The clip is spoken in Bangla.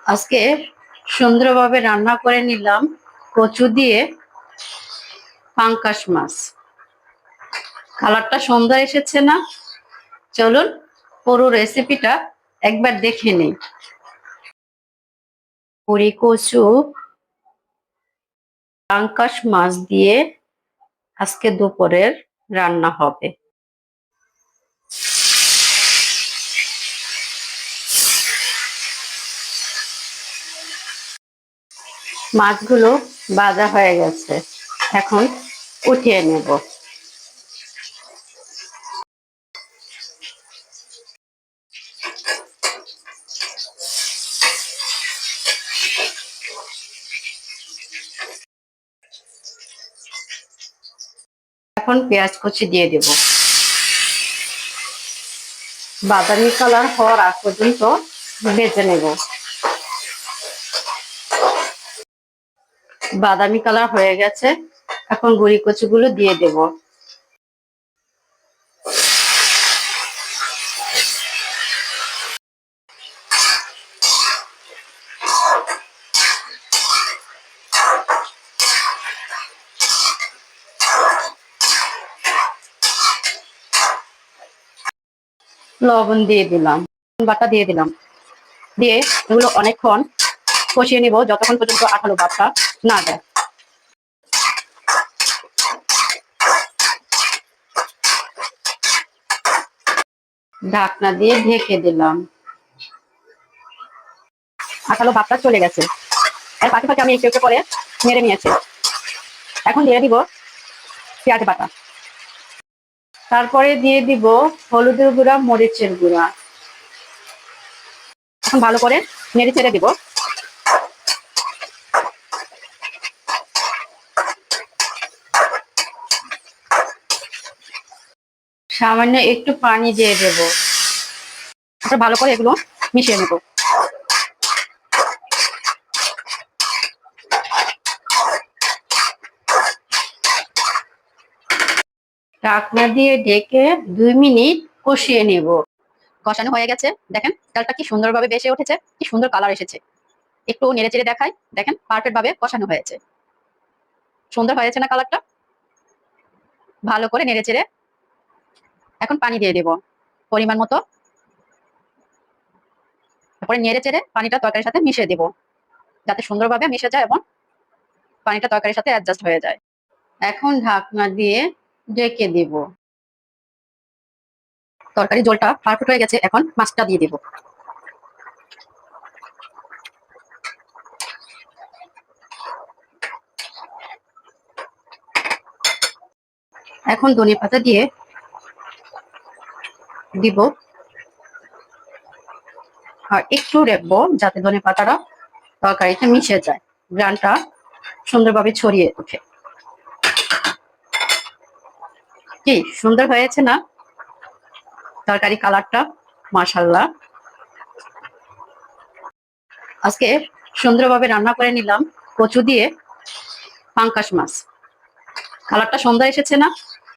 আজকে সুন্দরভাবে রান্না করে নিলাম কচু দিয়ে পাঙ্কাশ মাছ। কালারটা সুন্দর এসেছে না? চলুন পুরো রেসিপিটা একবার দেখে নিই। পুরি কচু পাঙ্কাশ মাছ দিয়ে আজকে দুপুরের রান্না হবে। মাছগুলো ভাজা হয়ে গেছে, এখন উঠিয়ে নেব। এখন পেঁয়াজ কুচি দিয়ে দেব। বাদামি কালার হওয়ার আগ পর্যন্ত ভেজে নেব। বাদামি কালার হয়ে গেছে, এখন গুঁড়ি কচুগুলো দিয়ে দেব। লবণ দিয়ে দিলাম, বাটা দিয়ে দিলাম, দিয়ে এগুলো অনেকক্ষণ কষিয়ে নিব যতক্ষণ পর্যন্ত আঠালো ভাবটা না যায়। ঢাকনা দিয়ে ঢেকে দিলাম। আঠালো ভাবটা চলে গেছে, এর পাশে পাশে আমি একটু একটু করে নেড়ে নিয়েছি। এখন দিয়ে দিব পেঁয়াজ বাটা, তারপরে দিয়ে দিব হলুদের গুঁড়া, মরিচের গুঁড়া। এখন ভালো করে নেড়ে ছেড়ে দিব। সামান্য একটু পানি দিয়ে দেব, ভালো করে এগুলো মিশিয়ে নেব। ঢাকনা দিয়ে ঢেকে 2 মিনিট কষিয়ে নেব। কষানো হয়ে গেছে, দেখেন চালটা কি সুন্দরভাবে ভেসে উঠেছে, কি সুন্দর কালার এসেছে। একটু নেড়ে চেড়ে দেখাই, দেখেন পারফেক্ট ভাবে কষানো হয়েছে। সুন্দর হয়েছে না কালারটা? ভালো করে নেড়ে চেড়ে এখন পানি দিয়ে দেব পরিমাণ মতো। তারপরে নেড়ে চেড়ে পানিটা তরকারির সাথে মিশিয়ে দেব, যাতে সুন্দরভাবে মিশে যায় এবং পানিটা তরকারির সাথে অ্যাডজাস্ট হয়ে যায়। এখন ঢাকনা দিয়ে ঢেকে দেব। তরকারি জলটা পারফেক্ট হয়ে গেছে, এখন মাছটা দিয়ে দেব। এখন ধনিয়া পাতা দিয়ে দিব, আর একটু রাখবো যাতে ধনিয়া পাতাটা তরকারিতে মিশে যায়, গ্রানটা সুন্দরভাবে ছড়িয়ে ওঠে। কি সুন্দর হয়েছে না তরকারি কালারটা? মাশাআল্লাহ। আজকে সুন্দরভাবে রান্না করে নিলাম কচু দিয়ে পাঙ্কাশ মাছ। কালারটা সুন্দর এসেছে না?